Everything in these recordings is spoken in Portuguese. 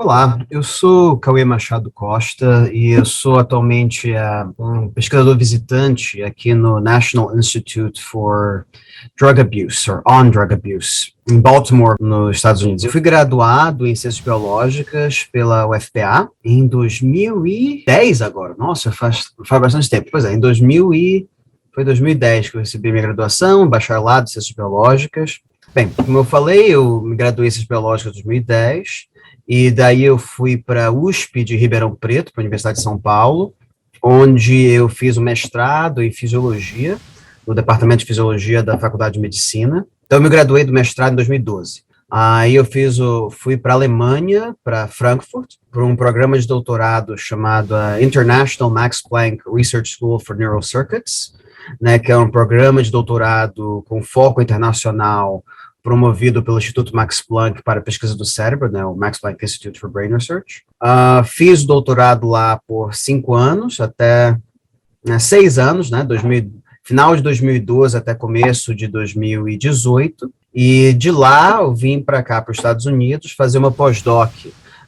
Olá, eu sou Cauê Machado Costa e eu sou atualmente um pesquisador visitante aqui no National Institute for Drug Abuse, or On Drug Abuse, em Baltimore, nos Estados Unidos. Eu fui graduado em Ciências Biológicas pela UFPA em 2010 agora. Nossa, faz bastante tempo. Pois é, foi 2010 que eu recebi minha graduação, bacharelado em Ciências Biológicas. Bem, como eu falei, eu me graduei em Ciências Biológicas em 2010, e daí eu fui para a USP de Ribeirão Preto, para a Universidade de São Paulo, onde eu fiz o mestrado em Fisiologia, no Departamento de Fisiologia da Faculdade de Medicina. Então, eu me graduei do mestrado em 2012. Aí eu fui para a Alemanha, para Frankfurt, para um programa de doutorado chamado International Max Planck Research School for Neural Circuits, né, que é um programa de doutorado com foco internacional promovido pelo Instituto Max Planck para a pesquisa do cérebro, né, o Max Planck Institute for Brain Research. Fiz o doutorado lá por 5 anos, até 6 anos, né, final de 2012 até começo de 2018, e de lá eu vim para cá, para os Estados Unidos, fazer uma pós-doc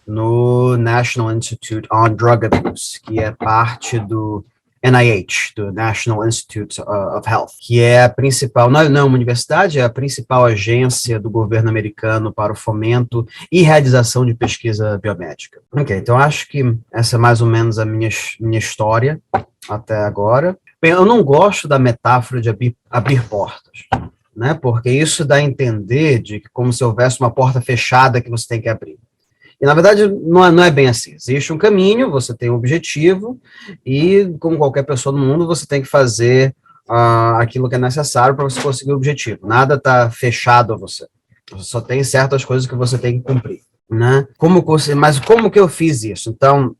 no National Institute on Drug Abuse, que é parte do NIH, do National Institute of Health, que é a principal, não é uma universidade, é a principal agência do governo americano para o fomento e realização de pesquisa biomédica. Ok, então acho que essa é mais ou menos a minha história até agora. Bem, eu não gosto da metáfora de abrir portas, né, porque isso dá a entender de que como se houvesse uma porta fechada que você tem que abrir. E, na verdade, não é bem assim. Existe um caminho, você tem um objetivo, e, como qualquer pessoa no mundo, você tem que fazer aquilo que é necessário para você conseguir o objetivo. Nada está fechado a você. Você só tem certas coisas que você tem que cumprir, né? Mas como que eu fiz isso? Então,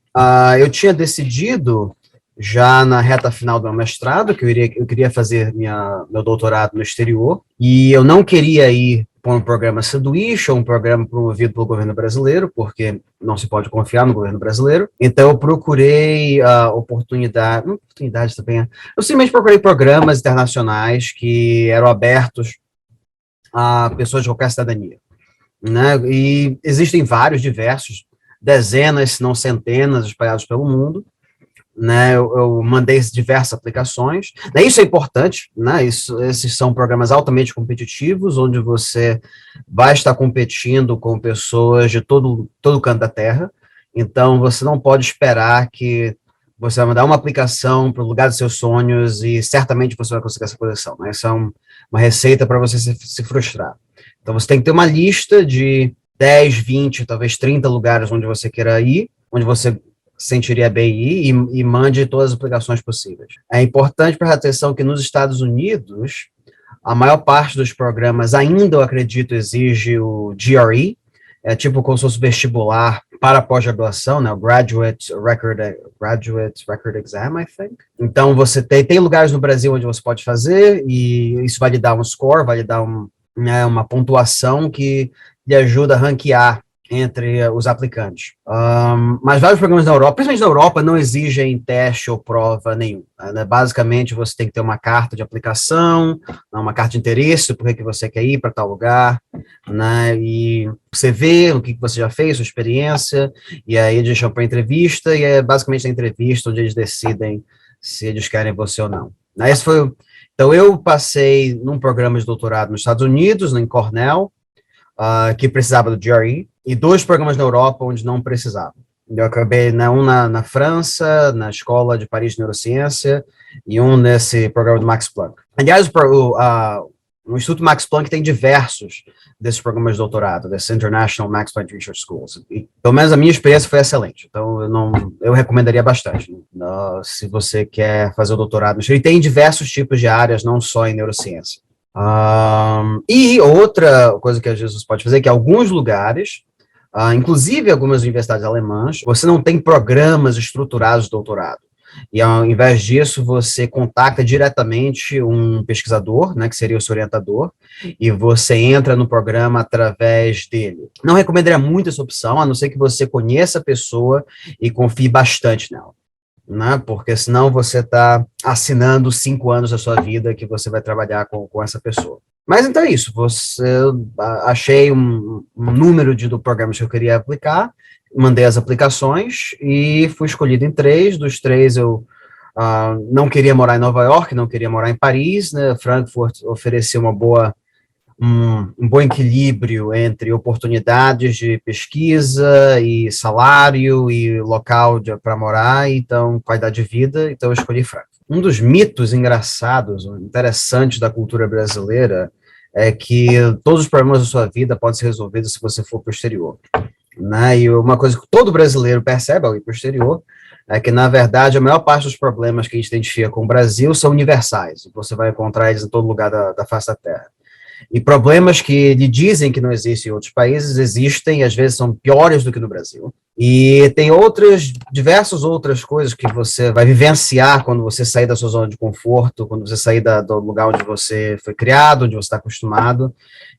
eu tinha decidido, já na reta final do meu mestrado, que eu queria fazer meu doutorado no exterior, e eu não queria ir para um programa sanduíche, ou um programa promovido pelo governo brasileiro, porque não se pode confiar no governo brasileiro. Então, eu procurei oportunidades também. Eu simplesmente procurei programas internacionais que eram abertos a pessoas de qualquer cidadania, né? E existem vários, diversos, dezenas, se não centenas, espalhados pelo mundo, né? Eu mandei diversas aplicações, né? Isso é importante, né? Esses são programas altamente competitivos, onde você vai estar competindo com pessoas de todo canto da Terra, então você não pode esperar que você vai mandar uma aplicação para o lugar dos seus sonhos e certamente você vai conseguir essa posição, né? Isso é uma receita para você se frustrar. Então você tem que ter uma lista de 10, 20, talvez 30 lugares onde você queira ir, onde você sentiria bem ir, e mande todas as aplicações possíveis. É importante prestar atenção que nos Estados Unidos, a maior parte dos programas ainda, eu acredito, exige o GRE, é tipo como se fosse vestibular para pós-graduação, né, o Graduate Record Exam, I think. Então, você tem lugares no Brasil onde você pode fazer, e isso vai lhe dar um score, vai lhe dar uma pontuação que lhe ajuda a ranquear entre os aplicantes. Mas vários programas na Europa, principalmente na Europa, não exigem teste ou prova nenhum, né? Basicamente, você tem que ter uma carta de aplicação, uma carta de interesse, por que você quer ir para tal lugar, né? E você vê o que você já fez, sua experiência, e aí eles chamam para entrevista, e é basicamente a entrevista onde eles decidem se eles querem você ou não. Então, eu passei num programa de doutorado nos Estados Unidos, em Cornell, que precisava do GRE, e 2 programas na Europa onde não precisava. Eu acabei na França, na Escola de Paris de Neurociência, e um nesse programa do Max Planck. Aliás, o Instituto Max Planck tem diversos desses programas de doutorado, desse International Max Planck Research Schools. E, pelo menos a minha experiência foi excelente. Então, eu recomendaria bastante, se você quer fazer o doutorado. E tem diversos tipos de áreas, não só em neurociência. E outra coisa que às vezes você pode fazer é que alguns lugares, inclusive algumas universidades alemãs, você não tem programas estruturados de doutorado. E ao invés disso, você contacta diretamente um pesquisador, né, que seria o seu orientador, e você entra no programa através dele. Não recomendaria muito essa opção, a não ser que você conheça a pessoa e confie bastante nela, né? Porque senão você está assinando 5 anos da sua vida que você vai trabalhar com essa pessoa. Mas então é isso, achei um número de do programas que eu queria aplicar, mandei as aplicações e fui escolhido em três. Dos três eu não queria morar em Nova York, não queria morar em Paris, né? Frankfurt oferecia um bom equilíbrio entre oportunidades de pesquisa e salário e local para morar, então qualidade de vida, então eu escolhi Frankfurt. Um dos mitos engraçados, interessantes da cultura brasileira é que todos os problemas da sua vida podem ser resolvidos se você for para o exterior, né? E uma coisa que todo brasileiro percebe ao ir para o exterior é que, na verdade, a maior parte dos problemas que a gente identifica com o Brasil são universais. Você vai encontrar eles em todo lugar da face da Terra. E problemas que lhe dizem que não existem em outros países existem, e às vezes são piores do que no Brasil. E tem diversas outras coisas que você vai vivenciar quando você sair da sua zona de conforto, quando você sair do lugar onde você foi criado, onde você está acostumado,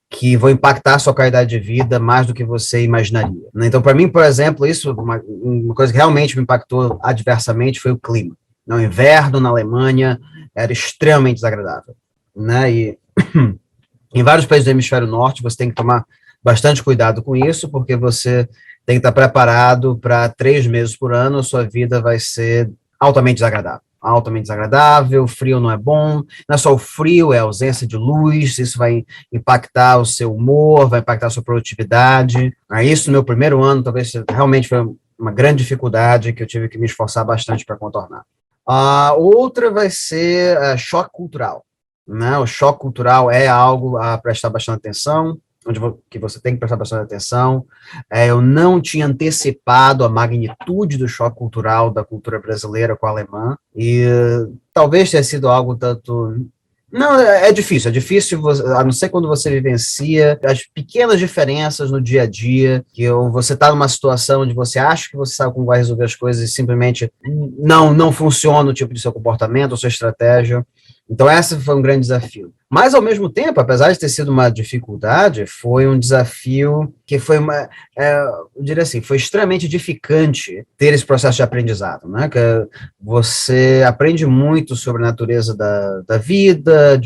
que vão impactar a sua qualidade de vida mais do que você imaginaria. Então, para mim, por exemplo, uma coisa que realmente me impactou adversamente foi o clima. No inverno, na Alemanha, era extremamente desagradável, né? E em vários países do hemisfério norte, você tem que tomar bastante cuidado com isso, porque você tem que estar preparado para 3 meses por ano, a sua vida vai ser altamente desagradável. Altamente desagradável, frio não é bom, não é só o frio, é a ausência de luz, isso vai impactar o seu humor, vai impactar a sua produtividade. Isso no meu primeiro ano, talvez realmente foi uma grande dificuldade que eu tive que me esforçar bastante para contornar. A outra vai ser choque cultural, né? O choque cultural é algo a prestar bastante atenção, que você tem que prestar bastante atenção. Eu não tinha antecipado a magnitude do choque cultural da cultura brasileira com a alemã, e talvez tenha sido algo tanto... Não, é difícil, a não ser quando você vivencia as pequenas diferenças no dia a dia, que você está numa situação onde você acha que você sabe como vai resolver as coisas e simplesmente não funciona o tipo de seu comportamento, a sua estratégia. Então, esse foi um grande desafio. Mas, ao mesmo tempo, apesar de ter sido uma dificuldade, foi um desafio que eu diria assim, foi extremamente edificante ter esse processo de aprendizado, né? Que você aprende muito sobre a natureza da vida,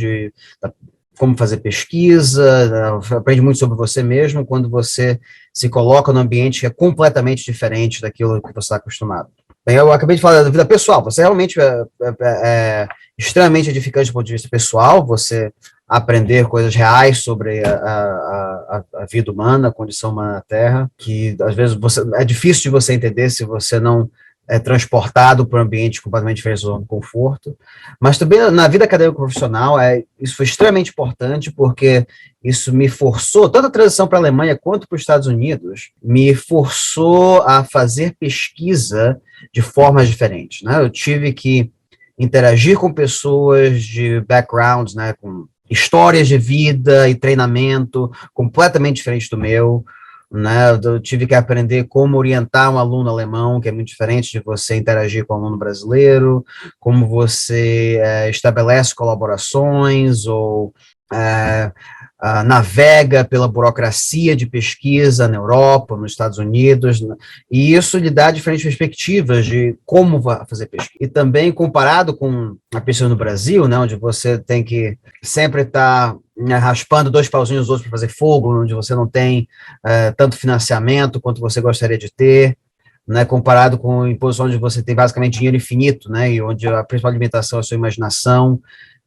como fazer pesquisa, aprende muito sobre você mesmo quando você se coloca num ambiente que é completamente diferente daquilo que você está acostumado. Bem, eu acabei de falar da vida pessoal, você realmente é extremamente edificante do ponto de vista pessoal, você aprender coisas reais sobre a vida humana, a condição humana na Terra, que às vezes é difícil de você entender se você não é transportado para um ambiente completamente diferente do conforto, mas também na vida acadêmica profissional, isso foi extremamente importante, porque isso me forçou, tanto a transição para a Alemanha quanto para os Estados Unidos, me forçou a fazer pesquisa de formas diferentes, né? Eu tive que interagir com pessoas de backgrounds, né, com histórias de vida e treinamento completamente diferentes do meu, né? Eu tive que aprender como orientar um aluno alemão, que é muito diferente de você interagir com um aluno brasileiro, como você estabelece colaborações ou navega pela burocracia de pesquisa na Europa, nos Estados Unidos, né? E isso lhe dá diferentes perspectivas de como fazer pesquisa. E também comparado com a pesquisa no Brasil, né, onde você tem que sempre estar raspando 2 pauzinhos dos outros para fazer fogo, onde você não tem tanto financiamento quanto você gostaria de ter, né, comparado com em posição onde você tem basicamente dinheiro infinito, né, e onde a principal limitação é a sua imaginação,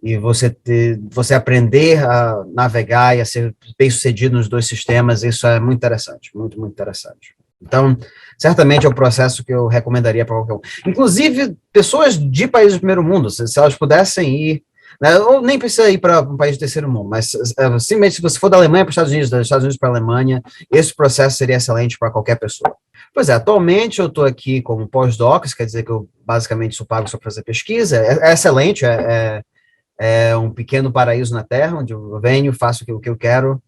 e você aprender a navegar e a ser bem-sucedido nos dois sistemas, isso é muito interessante, muito, muito interessante. Então, certamente é um processo que eu recomendaria para qualquer um. Inclusive, pessoas de países do primeiro mundo, se elas pudessem ir, né, ou nem precisa ir para um país do terceiro mundo, mas simplesmente se você for da Alemanha para os Estados Unidos, dos Estados Unidos para a Alemanha, esse processo seria excelente para qualquer pessoa. Pois é, atualmente eu estou aqui como pós-doc, isso quer dizer que eu basicamente sou pago só para fazer pesquisa, é excelente, é um pequeno paraíso na Terra, onde eu venho, faço o que eu quero,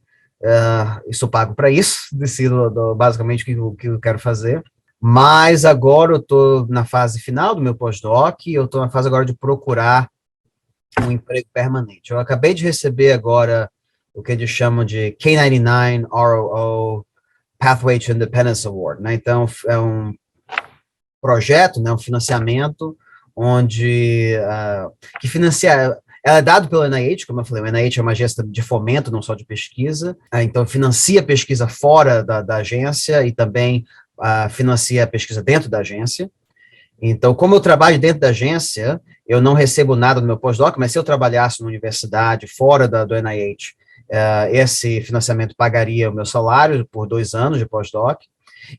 e sou pago para isso, decido basicamente o que eu quero fazer. Mas agora eu estou na fase final do meu pós-doc, e eu estou na fase agora de procurar um emprego permanente. Eu acabei de receber agora o que eles chamam de K99 ROO Pathway to Independence Award, né? Então, é um projeto, né, um financiamento, onde que financia Ela é dada pelo NIH, como eu falei, o NIH é uma agência de fomento, não só de pesquisa, então financia pesquisa fora da agência e também financia a pesquisa dentro da agência. Então, como eu trabalho dentro da agência, eu não recebo nada do meu pós-doc, mas se eu trabalhasse numa universidade fora do NIH, esse financiamento pagaria o meu salário por 2 anos de pós-doc.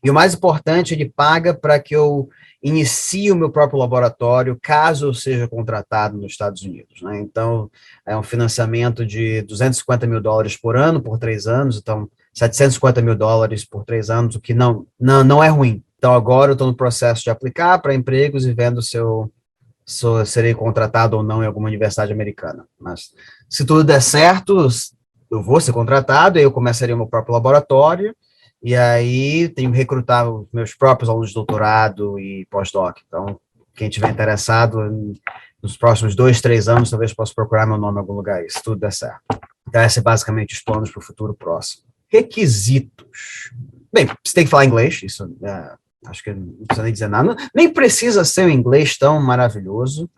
E o mais importante, ele paga para que eu inicie o meu próprio laboratório, caso eu seja contratado nos Estados Unidos, né? Então, é um financiamento de $250 mil por ano, por 3 anos, então, $750 mil por 3 anos, o que não é ruim. Então, agora eu estou no processo de aplicar para empregos e vendo se eu serei contratado ou não em alguma universidade americana. Mas, se tudo der certo, eu vou ser contratado, aí eu começaria o meu próprio laboratório, e aí tenho que recrutar os meus próprios alunos de doutorado e pós-doc. Então, quem tiver interessado, nos próximos 2, 3 anos, talvez possa procurar meu nome em algum lugar, se tudo der certo. Então, esses são basicamente os planos para o futuro próximo. Requisitos. Bem, você tem que falar inglês, isso acho que não precisa nem dizer nada. Nem precisa ser um inglês tão maravilhoso,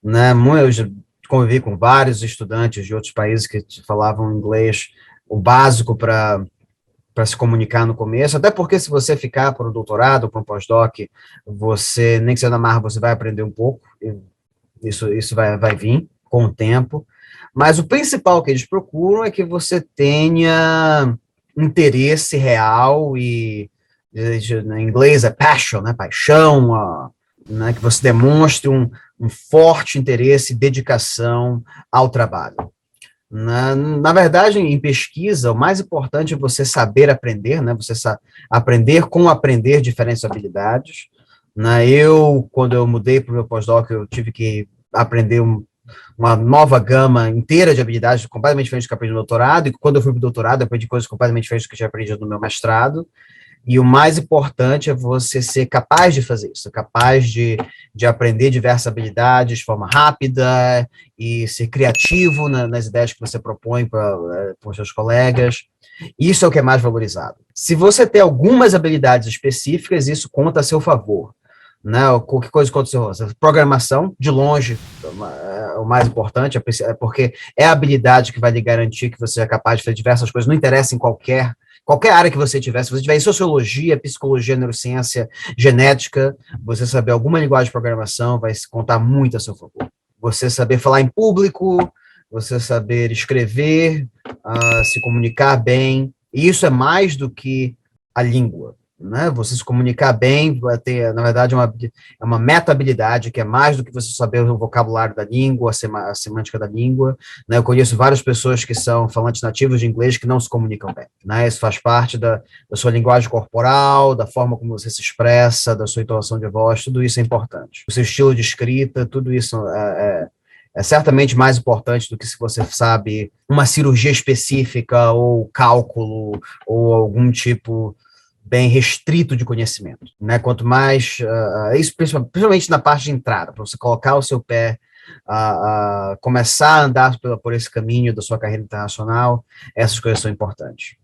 né? Eu já convivi com vários estudantes de outros países que falavam inglês, o básico para se comunicar no começo, até porque se você ficar para um doutorado, para um pós-doc, você, nem que seja na marra, você vai aprender um pouco, isso vai vir com o tempo, mas o principal que eles procuram é que você tenha interesse real e, em inglês é passion, né, paixão, né, que você demonstre um forte interesse e dedicação ao trabalho. Na verdade, em pesquisa, o mais importante é você saber aprender, né? Você aprender com aprender diferentes habilidades. Quando eu mudei para o meu pós-doc, eu tive que aprender uma nova gama inteira de habilidades completamente diferentes do que eu aprendi no doutorado, e quando eu fui para o doutorado, eu aprendi coisas completamente diferentes do que eu tinha aprendido no meu mestrado. E o mais importante é você ser capaz de fazer isso, capaz de aprender diversas habilidades de forma rápida e ser criativo nas ideias que você propõe para os seus colegas. Isso é o que é mais valorizado. Se você tem algumas habilidades específicas, isso conta a seu favor. Né? Qualquer coisa conta a seu favor. Programação, de longe, é o mais importante, porque é a habilidade que vai lhe garantir que você é capaz de fazer diversas coisas, não interessa em qualquer área que você tiver, se você tiver em sociologia, psicologia, neurociência, genética, você saber alguma linguagem de programação vai contar muito a seu favor. Você saber falar em público, você saber escrever, se comunicar bem, e isso é mais do que a língua. Né? Você se comunicar bem vai ter, na verdade, uma meta-habilidade que é mais do que você saber o vocabulário da língua, a semântica da língua. Né? Eu conheço várias pessoas que são falantes nativos de inglês que não se comunicam bem. Né? Isso faz parte da sua linguagem corporal, da forma como você se expressa, da sua entonação de voz, tudo isso é importante. O seu estilo de escrita, tudo isso é certamente mais importante do que se você sabe uma cirurgia específica ou cálculo ou algum tipo bem restrito de conhecimento, né? Quanto mais, isso principalmente na parte de entrada, para você colocar o seu pé, começar a andar por esse caminho da sua carreira internacional, essas coisas são importantes.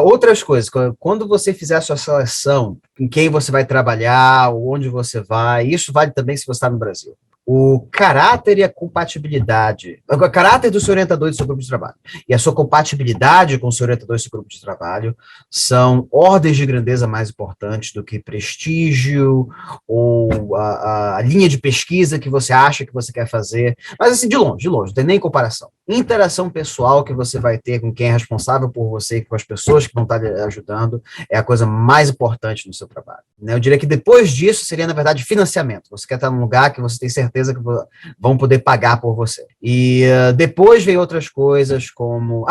Outras coisas, quando você fizer a sua seleção, em quem você vai trabalhar, onde você vai, isso vale também se você está no Brasil. O caráter e a compatibilidade, o caráter do seu orientador e do seu grupo de trabalho, e a sua compatibilidade com o seu orientador e seu grupo de trabalho são ordens de grandeza mais importantes do que prestígio ou a linha de pesquisa que você acha que você quer fazer, mas assim, de longe, não tem nem comparação. Interação pessoal que você vai ter com quem é responsável por você, com as pessoas que vão estar lhe ajudando, é a coisa mais importante no seu trabalho. Né? Eu diria que depois disso seria, na verdade, financiamento. Você quer estar num lugar que você tem certeza que vão poder pagar por você. E depois vem outras coisas como...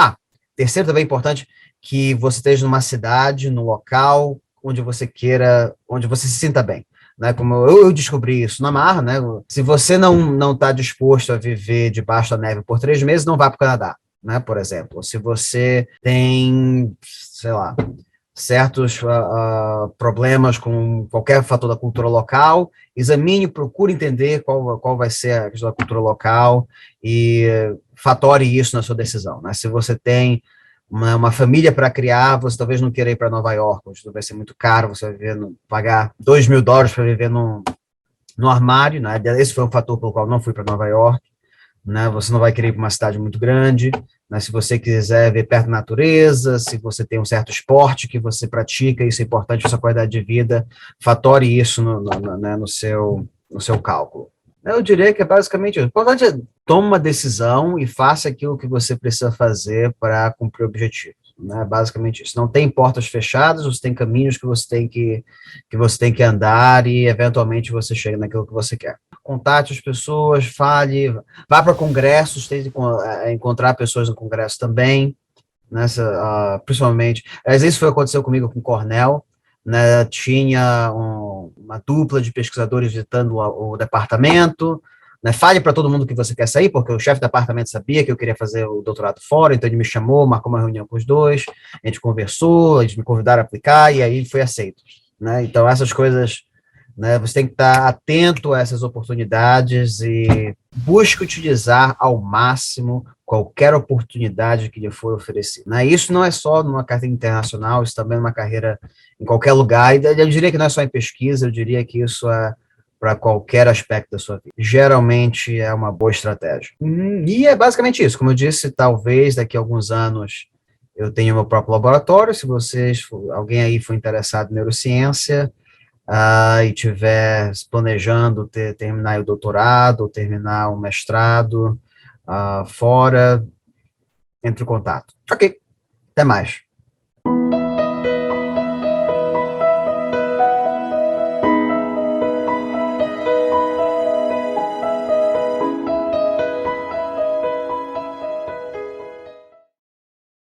terceiro também importante, que você esteja numa cidade, num local onde você queira, onde você se sinta bem. Né, como eu descobri isso na marra, né, se você não está disposto a viver debaixo da neve por 3 meses, não vá para o Canadá, né, por exemplo. Se você tem, sei lá, certos problemas com qualquer fator da cultura local, examine, procure entender qual vai ser a questão da cultura local e fatore isso na sua decisão. Né? Se você tem uma família para criar, você talvez não queira ir para Nova York, onde vai ser muito caro, você vai pagar $2.000 para viver num armário, né? Esse foi um fator pelo qual não fui para Nova York. né? Você não vai querer ir para uma cidade muito grande, né? Se você quiser ver perto da natureza, se você tem um certo esporte que você pratica, isso é importante para sua qualidade de vida, fatore isso né, no seu cálculo. Eu diria que é basicamente isso. O importante é tome uma decisão e faça aquilo que você precisa fazer para cumprir o objetivo. Né? Basicamente isso. Não tem portas fechadas, você tem caminhos que você tem que andar e eventualmente você chega naquilo que você quer. Contate as pessoas, fale, vá para congressos, tente encontrar pessoas no congresso também, principalmente. Às vezes isso aconteceu comigo com Cornell, né, tinha uma dupla de pesquisadores visitando o departamento, né, fale para todo mundo que você quer sair, porque o chefe do departamento sabia que eu queria fazer o doutorado fora, então ele me chamou, marcou uma reunião com os dois, a gente conversou, eles me convidaram a aplicar, e aí foi aceito. Né? Então, essas coisas, né, você tem que estar atento a essas oportunidades e busque utilizar ao máximo qualquer oportunidade que lhe for oferecida. Né? Isso não é só numa carreira internacional, isso também é uma carreira em qualquer lugar, e eu diria que não é só em pesquisa, eu diria que isso é para qualquer aspecto da sua vida. Geralmente é uma boa estratégia. E é basicamente isso. Como eu disse, talvez daqui a alguns anos eu tenha meu próprio laboratório. Se alguém aí for interessado em neurociência, e tiver planejando terminar o doutorado, ou terminar o mestrado fora, entre em contato. Ok, até mais.